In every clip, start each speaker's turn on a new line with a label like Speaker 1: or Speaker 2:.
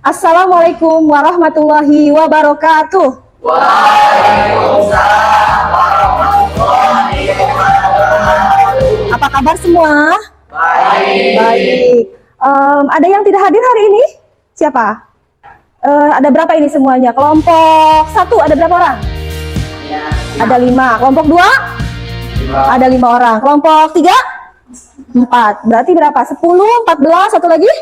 Speaker 1: Assalamualaikum warahmatullahi wabarakatuh.
Speaker 2: Waalaikumsalam warahmatullahi wabarakatuh.
Speaker 1: Apa kabar semua?
Speaker 2: Baik.
Speaker 1: Baik. Ada yang tidak hadir hari ini? Siapa? Ada berapa ini semuanya? Kelompok 1 ada berapa orang?
Speaker 2: Ya.
Speaker 1: Ada 5. Kelompok 2? Ada 5 orang. Kelompok 3? 4. Berarti berapa? 10, 14, satu lagi?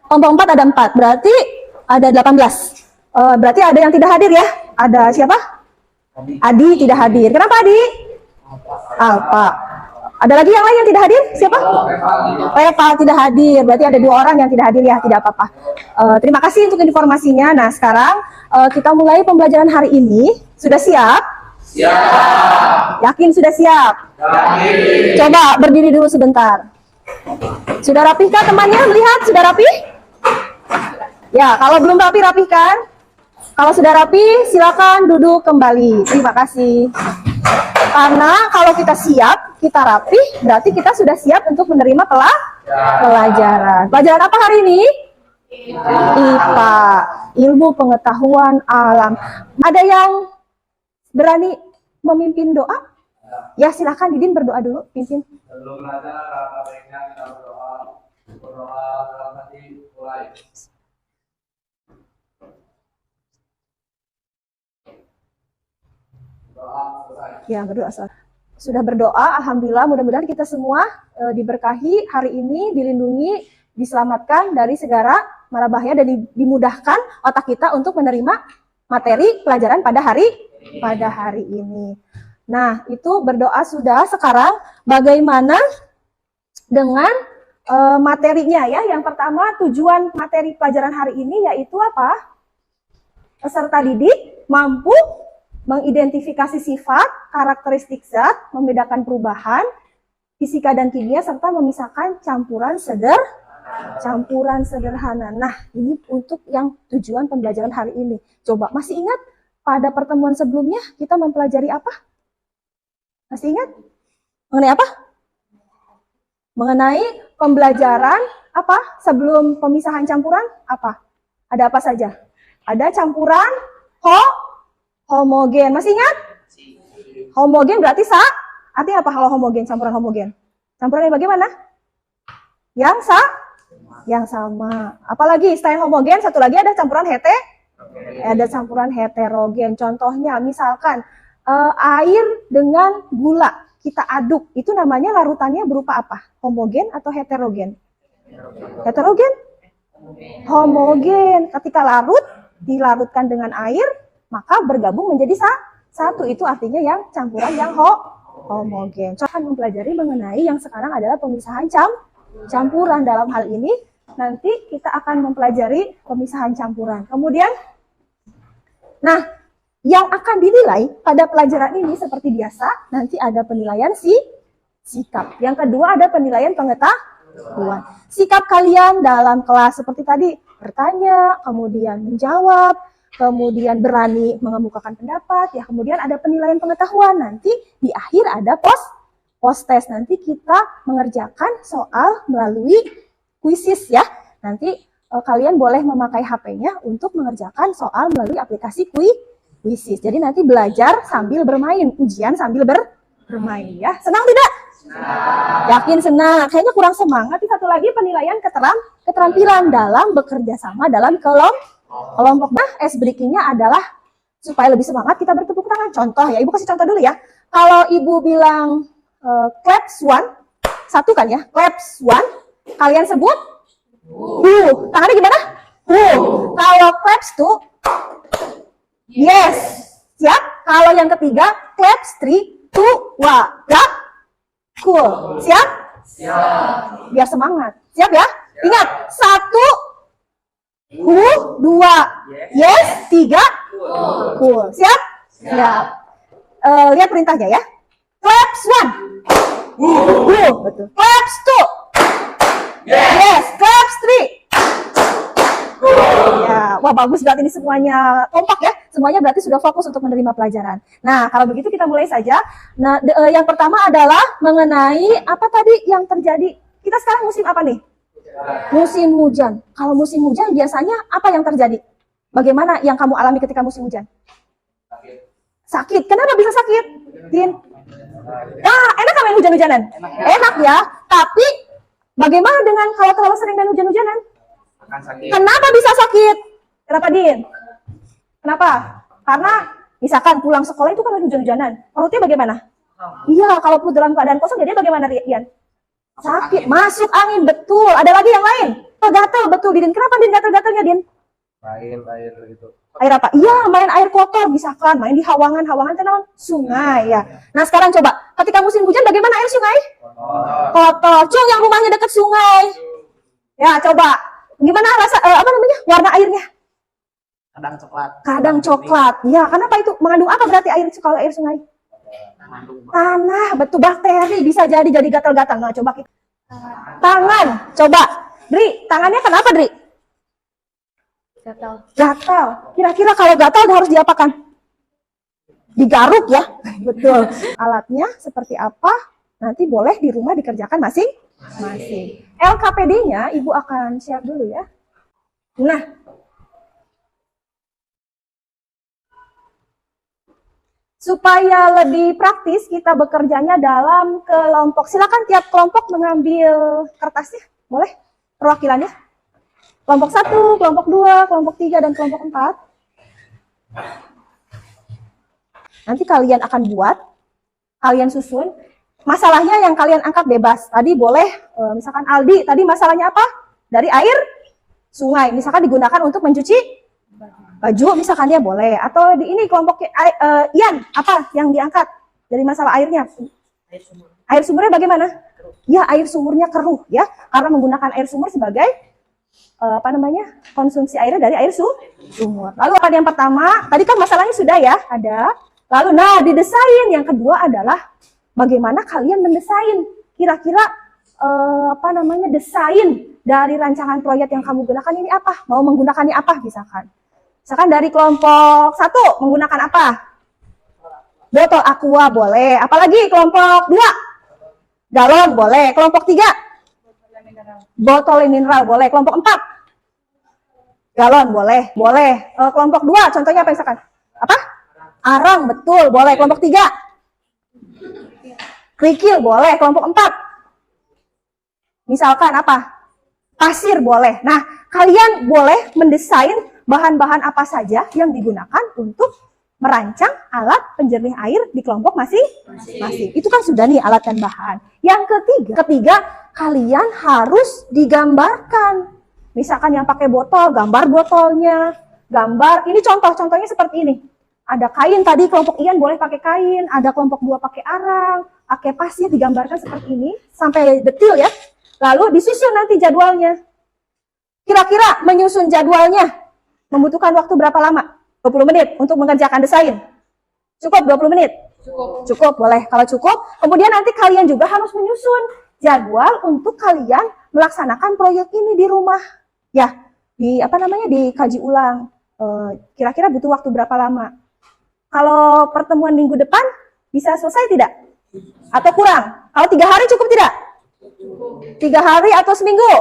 Speaker 1: Kelompok 4 ada 4. Berarti ada 18. Berarti ada yang tidak hadir ya? Ada siapa? Adi tidak hadir. Kenapa Adi? Alpa. Ada lagi yang lain yang tidak hadir? Siapa? Reva tidak hadir. Berarti ada 2 orang yang tidak hadir ya. Tidak apa-apa. Terima kasih untuk informasinya. Nah sekarang kita mulai pembelajaran hari ini. Sudah siap?
Speaker 2: Siap.
Speaker 1: Yakin sudah siap?
Speaker 2: Yakin.
Speaker 1: Coba berdiri dulu sebentar. Sudah rapihkah temannya? Melihat sudah rapih? Ya, kalau belum rapi, rapihkan. Kalau sudah rapi, silakan duduk kembali. Terima kasih. Karena kalau kita siap, kita rapi, berarti kita sudah siap untuk menerima pelajaran. Pelajaran apa hari ini? IPA, ilmu pengetahuan alam. Ada yang berani memimpin doa? Ya, silakan Didin berdoa dulu, pimpin.
Speaker 2: Sebelum belajar, baiknya kita berdoa. Berdoa dalam hati mulai. Doa selesai.
Speaker 1: Ya, berdoa. Sudah berdoa, alhamdulillah, mudah-mudahan kita semua diberkahi hari ini, dilindungi, diselamatkan dari segala mara bahaya dan dimudahkan otak kita untuk menerima materi pelajaran pada hari ini. Nah, itu berdoa sudah. Sekarang bagaimana dengan materinya ya? Yang pertama, tujuan materi pelajaran hari ini yaitu apa? Peserta didik mampu mengidentifikasi sifat, karakteristik zat, membedakan perubahan, fisika dan kimia, serta memisahkan campuran sederhana. Nah, ini untuk yang tujuan pembelajaran hari ini. Coba, masih ingat pada pertemuan sebelumnya kita mempelajari apa? Masih ingat? Mengenai apa? Mengenai pembelajaran apa? Sebelum pemisahan campuran apa? Ada apa saja? Ada campuran homogen. Masih ingat? Homogen berarti artinya apa kalau homogen, campuran homogen? Campuran yang bagaimana? Yang sama. Apalagi selain homogen, satu lagi ada campuran heterogen. Contohnya misalkan air dengan gula kita aduk, itu namanya larutannya berupa apa? Homogen atau heterogen? Heterogen? Homogen. Ketika dilarutkan dengan air, maka bergabung menjadi satu. Itu artinya yang campuran yang homogen. Kita akan mempelajari mengenai yang sekarang adalah pemisahan campuran. Dalam hal ini nanti kita akan mempelajari pemisahan campuran. Kemudian, nah, yang akan dinilai pada pelajaran ini seperti biasa, nanti ada penilaian sikap. Yang kedua ada penilaian pengetahuan. Sikap kalian dalam kelas seperti tadi, bertanya, kemudian menjawab, kemudian berani mengemukakan pendapat, ya kemudian ada penilaian pengetahuan. Nanti di akhir ada post test. Nanti kita mengerjakan soal melalui kuisis ya. Nanti kalian boleh memakai HP-nya untuk mengerjakan soal melalui aplikasi kuisis. Jadi nanti belajar sambil bermain, ujian sambil bermain ya. Senang tidak? Senang. Yakin senang. Kayaknya kurang semangat. Satu lagi penilaian keterampilan dalam bekerja sama dalam kelompok. Nah, ice breaking-nya adalah supaya lebih semangat kita bertepuk tangan. Contoh ya, Ibu kasih contoh dulu ya. Kalau Ibu bilang claps one, satu kan ya, claps one, kalian sebut tangannya gimana? Kalau claps two, yes, siap. Kalau yang ketiga, claps three, two, cool, siap?
Speaker 2: Siap.
Speaker 1: Biar semangat, siap ya? Ingat, 1, 2, yes, 3, cool. Siap? Siap. Lihat perintahnya ya. Claps 1. Betul. Claps 2. Yes. Claps 3. Ya, wah bagus berarti ini semuanya kompak ya. Semuanya berarti sudah fokus untuk menerima pelajaran. Nah, kalau begitu kita mulai saja. Nah, yang pertama adalah mengenai apa tadi yang terjadi. Kita sekarang musim apa nih? Musim hujan. Kalau musim hujan biasanya apa yang terjadi? Bagaimana yang kamu alami ketika musim hujan?
Speaker 2: Sakit.
Speaker 1: Sakit. Kenapa bisa sakit, Din? Ah, enak kan main hujan-hujanan? Enak ya. Tapi bagaimana dengan kalau terlalu sering main hujan-hujanan?
Speaker 2: Akan sakit.
Speaker 1: Kenapa bisa sakit? Kenapa, Din? Kenapa? Karena misalkan pulang sekolah itu kan hujan-hujanan. Perutnya bagaimana? Iya, kalau perut dalam keadaan kosong jadi bagaimana, Dian? Sakit, masuk angin, betul. Ada lagi yang lain? Oh, gatal, betul, Din. Kenapa, Din, gatal-gatalnya, Din?
Speaker 2: Air gitu.
Speaker 1: Air apa? Iya, main air kotor, misalkan main di hawangan itu namanya sungai ya. Nah, sekarang coba, ketika musim hujan bagaimana air sungai? Kotor. Cung yang rumahnya dekat sungai. Ya, coba. Gimana rasa warna airnya?
Speaker 2: Kadang coklat.
Speaker 1: Kadang coklat. Ya, kenapa itu? Mengandung apa berarti air kalau air sungai? Tanah, betul, bakteri bisa jadi gatal-gatal. Nah, coba kita. Tangan, coba. Dri, tangannya kenapa, Dri? Gatal. Kira-kira kalau gatal harus diapakan? Digaruk ya. Betul. Alatnya seperti apa? Nanti boleh di rumah dikerjakan masing-masing. LKPD-nya Ibu akan share dulu ya. Nah, supaya lebih praktis kita bekerjanya dalam kelompok. Silakan tiap kelompok mengambil kertasnya. Boleh? Perwakilannya. Kelompok 1, kelompok 2, kelompok 3, dan kelompok 4. Nanti kalian akan buat, kalian susun. Masalahnya yang kalian angkat bebas. Tadi boleh, misalkan Aldi, tadi masalahnya apa? Dari air sungai. Misalkan digunakan untuk mencuci baju, misalkan dia boleh. Atau di ini kelompok Ian, apa yang diangkat dari masalah airnya? Air sumurnya bagaimana? Ya, air sumurnya keruh ya, karena menggunakan air sumur sebagai konsumsi airnya dari air sumur. Lalu apa yang pertama? Tadi kan masalahnya sudah ya, ada. Lalu didesain. Yang kedua adalah bagaimana kalian mendesain. Kira-kira desain dari rancangan proyek yang kamu gunakan ini apa? Mau menggunakannya apa misalkan? Misalkan dari kelompok 1 menggunakan apa? Botol aqua boleh. Apalagi kelompok 2? Galon boleh. Kelompok 3? Botol mineral boleh. Kelompok 4? Galon boleh. Boleh. Kelompok 2 contohnya apa misalkan? Apa? Arang, betul, boleh. Kelompok 3? Kerikil boleh. Kelompok 4? Misalkan apa? Pasir boleh. Nah, kalian boleh mendesain bahan-bahan apa saja yang digunakan untuk merancang alat penjernih air di kelompok masing-masing. Itu kan sudah nih alat dan bahan. Yang ketiga, kalian harus digambarkan. Misalkan yang pakai botol, gambar botolnya, gambar. Ini contohnya seperti ini. Ada kain tadi, kelompok Ian boleh pakai kain, ada kelompok 2 pakai arang, pakai pasir, digambarkan seperti ini sampai detil ya. Lalu disusun nanti jadwalnya. Kira-kira menyusun jadwalnya membutuhkan waktu berapa lama? 20 menit untuk mengerjakan desain. Cukup 20 menit? Cukup, boleh. Kalau cukup, kemudian nanti kalian juga harus menyusun jadwal untuk kalian melaksanakan proyek ini di rumah. Ya, dikaji ulang. Kira-kira butuh waktu berapa lama? Kalau pertemuan minggu depan bisa selesai tidak? Atau kurang? Kalau 3 hari cukup tidak? 3 hari atau seminggu?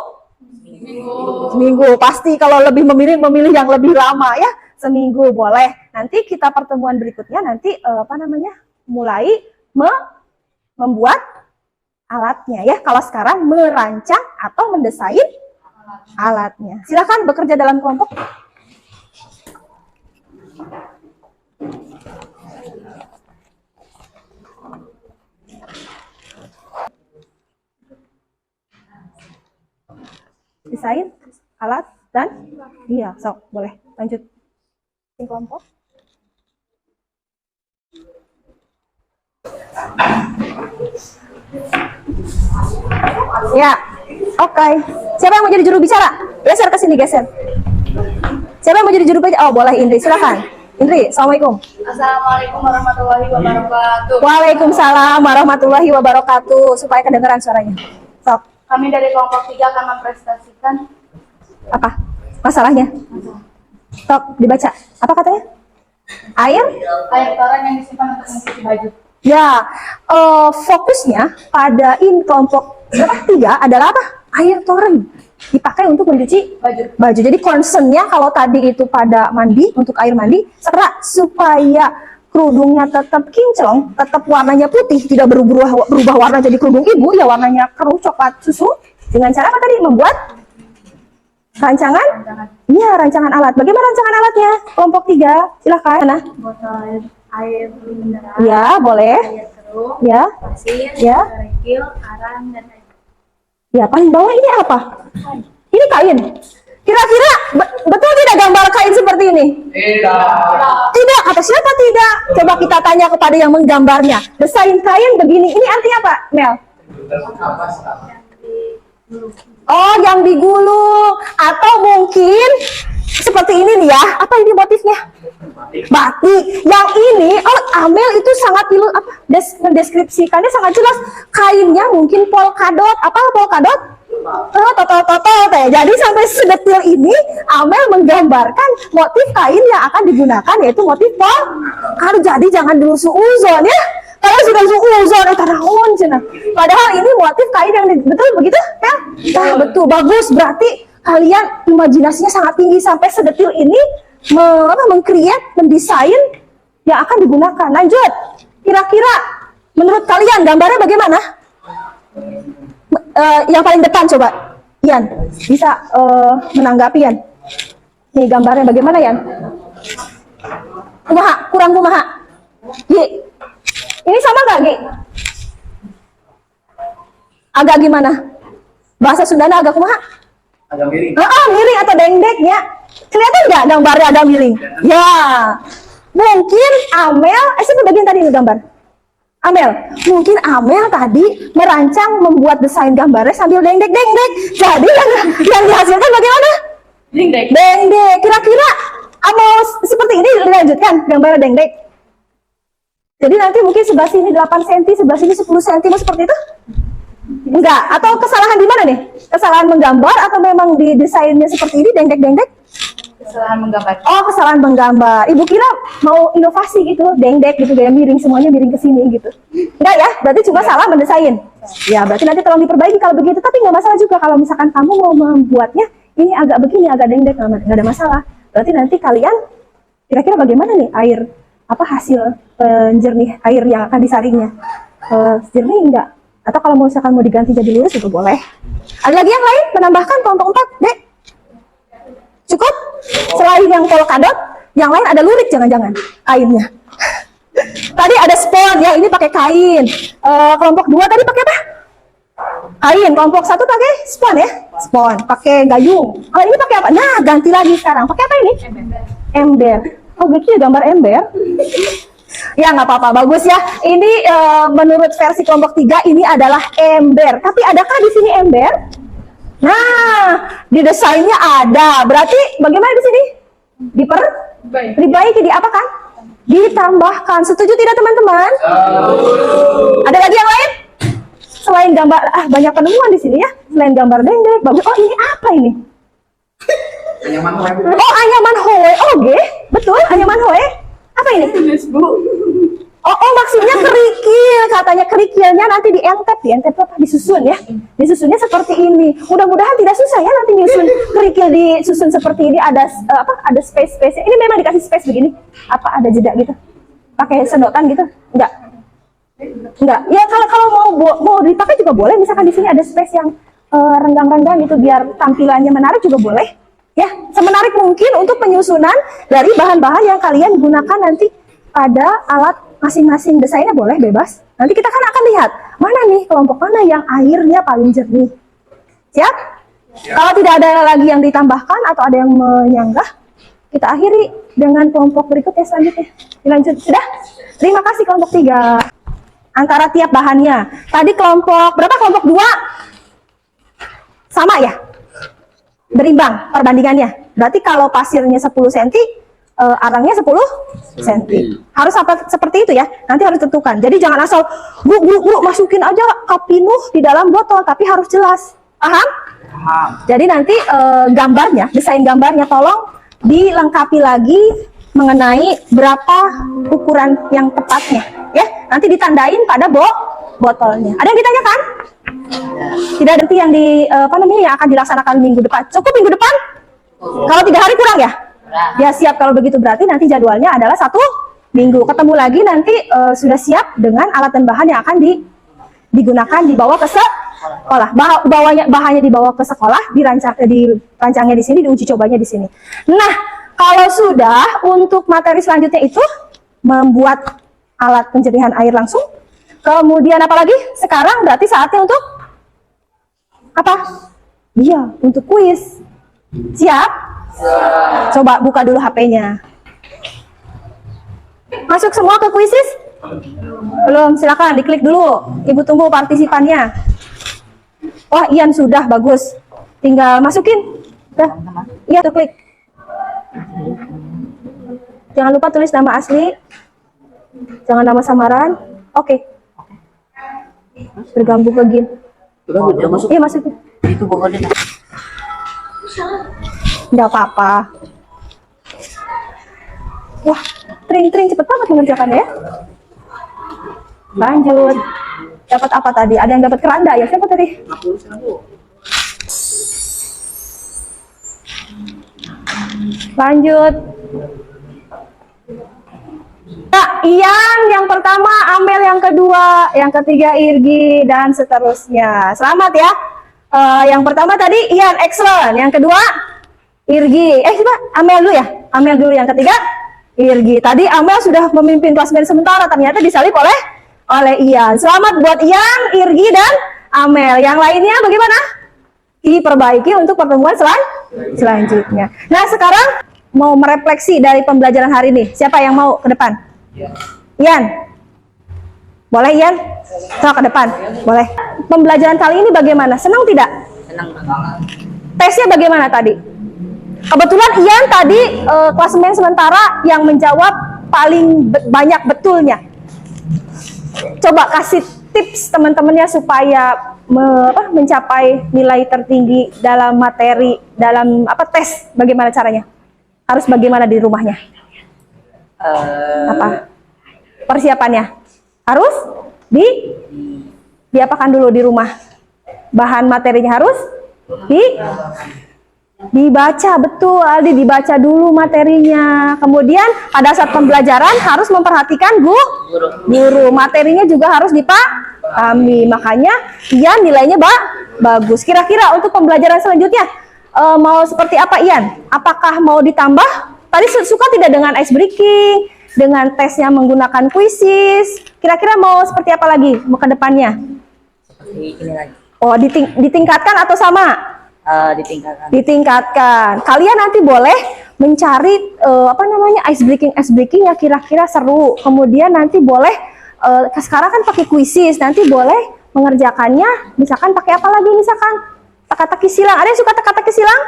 Speaker 1: Seminggu. Pasti kalau lebih memilih yang lebih lama ya. Seminggu boleh. Nanti kita pertemuan berikutnya nanti mulai membuat alatnya ya. Kalau sekarang merancang atau mendesain alatnya. Silakan bekerja dalam kelompok. Desain alat dan sok boleh lanjut kelompok. Ya, oke. Siapa yang mau jadi juru bicara? Geser ke sini, geser. Siapa yang mau jadi juru bicara? Oh, boleh Indri, silakan. Indri, assalamualaikum.
Speaker 3: Assalamualaikum warahmatullahi wabarakatuh.
Speaker 1: Waalaikumsalam warahmatullahi wabarakatuh. Supaya kedengaran suaranya. Sok.
Speaker 3: Kami dari kelompok 3 akan mempresentasikan
Speaker 1: Apa masalahnya? Sok, dibaca. Apa katanya? Air
Speaker 3: kotoran yang disimpan untuk mencuci baju.
Speaker 1: Ya, fokusnya pada kelompok 3 adalah apa? air toren dipakai untuk mencuci baju. Jadi concernnya kalau tadi itu pada mandi, untuk air mandi, sekarang supaya kerudungnya tetap kinclong, tetap warnanya putih, tidak berubah warna jadi kerudung ibu, ya warnanya keruh coklat susu. Dengan cara apa tadi? Membuat rancangan? Iya, rancangan alat. Bagaimana rancangan alatnya? Kelompok 3, silahkan. Nah.
Speaker 3: Botol air mineral.
Speaker 1: Ya, boleh.
Speaker 3: Air keruh.
Speaker 1: Ya.
Speaker 3: Pasir.
Speaker 1: Ya.
Speaker 3: Kerikil, arang, dan air.
Speaker 1: Ya, paling bawah ini apa? Ini kain. Kira-kira betul tidak gambar kain seperti ini?
Speaker 2: Tidak.
Speaker 1: Tidak, kata siapa tidak? Coba kita tanya kepada yang menggambarnya. Desain kain begini, ini artinya apa, Mel? Oh, yang digulung. Atau mungkin seperti ini nih ya. Apa ini motifnya? Batik. Yang ini, oh Amel itu sangat mendeskripsikannya sangat jelas. Kainnya mungkin polkadot. Apa polkadot? Jadi sampai sedetil ini Amel menggambarkan motif kain yang akan digunakan, yaitu motif polkadot. Jadi jangan dulu suuzon ya. Kalau sudah suuzon padahal ini motif kain yang betul begitu ya? Nah, betul, bagus. Berarti kalian imajinasinya sangat tinggi sampai sedetil ini meng-create, mendesain yang akan digunakan. Lanjut. Kira-kira menurut kalian gambarnya bagaimana? Yang paling depan coba, Ian, bisa menanggapi Ian. Nih gambarnya bagaimana Ian? Kumaha, kurang kumaha. Gi, ini sama nggak Gi? Agak gimana? Bahasa Sundana agak kumaha?
Speaker 2: Agak miring.
Speaker 1: Miring atau dengdek ya. Kelihatan nggak gambarnya ada miring? Ya, mungkin Amel, siapa bagian tadi gambar? Amel, mungkin Amel tadi merancang membuat desain gambarnya sambil dengdek-dengdek. Jadi yang dihasilkan bagaimana?
Speaker 3: Dengdek.
Speaker 1: Dengdek. Kira-kira Amel seperti ini dilanjutkan gambar dengdek. Jadi nanti mungkin sebelah sini 8 cm, sebelah sini 10 cm seperti itu? Enggak. Atau kesalahan di mana nih? Kesalahan menggambar atau memang di desainnya seperti ini dengdek-dengdek?
Speaker 3: Kesalahan menggambar.
Speaker 1: Oh, kesalahan menggambar. Ibu kira mau inovasi gitu, dengdek gitu, gaya miring, semuanya miring ke sini gitu. Enggak ya? Berarti cuma salah mendesain. Ya, berarti nanti tolong diperbaiki kalau begitu. Tapi nggak masalah juga kalau misalkan kamu mau membuatnya ini agak begini, agak dengdek, nggak ada masalah. Berarti nanti kalian kira-kira bagaimana nih air, apa hasil penjernih air yang akan disaringnya? Jernih enggak? Atau kalau misalkan mau diganti jadi lurus juga boleh. Ada lagi yang lain menambahkan kelompok 4, Dek? Cukup? Selain yang polkadot, yang lain ada lurik jangan-jangan kainnya. Tadi ada spon ya, ini pakai kain. Kelompok 2 tadi pakai apa? Kain. Kelompok 1 pakai spon ya? Spon, pakai gayung. Kalau ini pakai apa? Nah, ganti lagi sekarang. Pakai apa ini? Ember. Oh, gitu ya gambar ember. Ya nggak apa-apa, bagus ya. Ini menurut versi kelompok 3 ini adalah ember. Tapi adakah di sini ember? Nah, di desainnya ada. Berarti bagaimana di sini? Diperbaiki, diapakan? Ditambahkan. Setuju tidak teman-teman? Ada lagi yang lain? Selain gambar, banyak penemuan di sini ya. Selain gambar dendek, bagus. Oh, ini apa ini?
Speaker 2: Anyaman hoe.
Speaker 1: Oh, anyaman hoe. Oh, betul, anyaman hoe. Apa ini? Oh, maksudnya kerikil. Katanya kerikilnya nanti dientep apa? Disusun ya. Disusunnya seperti ini. Mudah-mudahan tidak susah ya nanti nyusun kerikil disusun seperti ini. Ada ada space-space. Ini memang dikasih space begini. Apa ada jeda gitu? Pakai sedotan gitu? Enggak. Ya kalau mau dipakai juga boleh. Misalkan di sini ada space yang renggang-renggang gitu biar tampilannya menarik juga boleh. Ya, semenarik mungkin untuk penyusunan dari bahan-bahan yang kalian gunakan nanti pada alat masing-masing. Desainnya boleh bebas. Nanti kita kan akan lihat mana nih kelompok mana yang airnya paling jernih. Siap? Kalau tidak ada lagi yang ditambahkan atau ada yang menyanggah, kita akhiri dengan kelompok berikutnya selanjutnya. Dilanjut. Sudah? Terima kasih kelompok 3. Antara tiap bahannya. Tadi kelompok berapa? Kelompok 2 sama ya? Berimbang perbandingannya. Berarti kalau pasirnya 10 cm, arangnya 10 cm. Harus seperti itu ya. Nanti harus tentukan. Jadi jangan asal buru masukin aja cup penuh di dalam botol, tapi harus jelas. Paham?
Speaker 2: Paham.
Speaker 1: Jadi nanti gambarnya, desain gambarnya tolong dilengkapi lagi mengenai berapa ukuran yang tepatnya. Ya, nanti ditandain pada botolnya. Ada yang ditanyakan? Tidak nanti yang yang akan dilaksanakan minggu depan. Cukup minggu depan? Kalau 3 hari kurang ya? Ya siap kalau begitu, berarti nanti jadwalnya adalah 1 minggu. Ketemu lagi nanti sudah siap dengan alat dan bahan yang akan digunakan dibawa ke sekolah. Bahannya dibawa ke sekolah, dirancangnya di sini, diuji cobanya di sini. Nah, kalau sudah untuk materi selanjutnya itu membuat alat penjernihan air langsung. Kemudian apa lagi? Sekarang berarti saatnya untuk apa? Iya, untuk kuis. Siap? Coba buka dulu HP-nya. Masuk semua ke kuisis? Belum, silakan diklik dulu. Ibu tunggu partisipannya. Wah, Ian sudah, bagus. Tinggal masukin. Udah. Iya, tuh klik. Jangan lupa tulis nama asli. Jangan nama samaran. Oke. Bergabung ke game.
Speaker 4: Udah masuk.
Speaker 1: Iya, masukin.
Speaker 4: Itu pokoknya.
Speaker 1: Nggak apa-apa. Wah, tring cepet banget mengerjakannya ya. Lanjut. Dapat apa tadi? Ada yang dapat keranda ya? Siapa tadi? Lanjut. Nah, Ian yang pertama, Amel yang kedua, yang ketiga Irgi, dan seterusnya. Selamat ya. Yang pertama tadi Ian, excellent. Yang kedua Irgi. Coba Amel dulu ya. Amel dulu yang ketiga Irgi. Tadi Amel sudah memimpin klasemen sementara, ternyata disalip oleh Ian. Selamat buat Ian, Irgi, dan Amel. Yang lainnya bagaimana? Diperbaiki untuk pertemuan selanjutnya. Nah, sekarang mau merefleksi dari pembelajaran hari ini. Siapa yang mau ke depan? Ian. Boleh Ian? Coba ke depan. Boleh. Pembelajaran kali ini bagaimana? Senang tidak?
Speaker 4: Senang banget.
Speaker 1: Tesnya bagaimana tadi? Kebetulan Ian tadi klasemen sementara yang menjawab paling banyak betulnya. Coba kasih tips teman-temannya supaya mencapai nilai tertinggi dalam materi, dalam tes. Bagaimana caranya? Harus bagaimana di rumahnya? Apa persiapannya? Harus diapakan dulu di rumah? Bahan materinya harus dibaca, betul Aldi, dibaca dulu materinya. Kemudian pada saat pembelajaran harus memperhatikan guru. Materinya juga harus dipahami. Makanya Ian nilainya bagus. Kira-kira untuk pembelajaran selanjutnya mau seperti apa Ian? Apakah mau ditambah? Tadi suka tidak dengan ice breaking, dengan tesnya menggunakan kuisis? Kira-kira mau seperti apa lagi ke depannya?
Speaker 4: Seperti ini lagi.
Speaker 1: Oh, ditingkatkan atau sama? Ditingkatkan. Kalian nanti boleh mencari ice breaking yang kira-kira seru. Kemudian nanti boleh sekarang kan pakai kuisis, nanti boleh mengerjakannya misalkan pakai apa lagi, misalkan teka-teki silang. Ada yang suka teka-teki silang?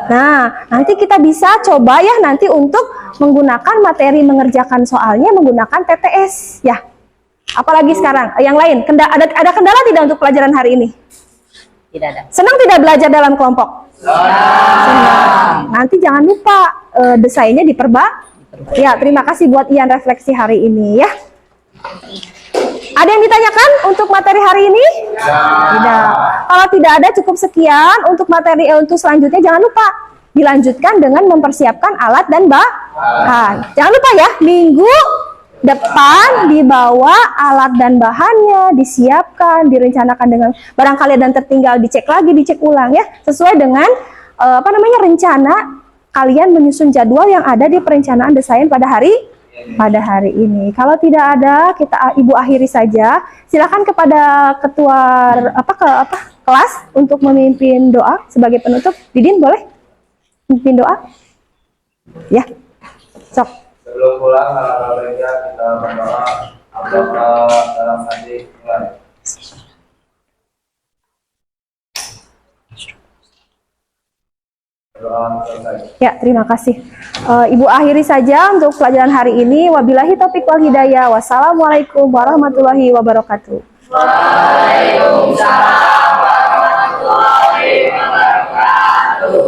Speaker 1: Nah, nanti kita bisa coba ya nanti untuk menggunakan materi mengerjakan soalnya menggunakan TTS ya. Apalagi sekarang yang lain, ada kendala tidak untuk pelajaran hari ini?
Speaker 4: Tidak ada.
Speaker 1: Senang tidak belajar dalam kelompok? Senang. Nanti jangan lupa desainnya Ya, terima kasih buat Ian refleksi hari ini ya. Ada yang ditanyakan untuk materi hari ini? Tidak. Kalau tidak ada, cukup sekian untuk materi untuk selanjutnya. Jangan lupa dilanjutkan dengan mempersiapkan alat dan bahan. Jangan lupa ya, minggu depan dibawa alat dan bahannya, disiapkan, direncanakan dengan barangkali dan tertinggal, dicek lagi, dicek ulang ya, sesuai dengan rencana kalian menyusun jadwal yang ada di perencanaan desain pada hari ini. Kalau tidak ada, Ibu akhiri saja. Silakan kepada ketua kelas untuk memimpin doa sebagai penutup. Didin boleh memimpin doa? Ya. Sok.
Speaker 2: Sebelum pulang, kalau gereja kita berdoa apakah dalam hati mulai. Berdoa selesai.
Speaker 1: Ya, terima kasih. Ibu akhiri saja untuk pelajaran hari ini. Wabillahi taufiq wal hidayah. Wassalamualaikum warahmatullahi wabarakatuh.
Speaker 4: Waalaikumsalam warahmatullahi wabarakatuh.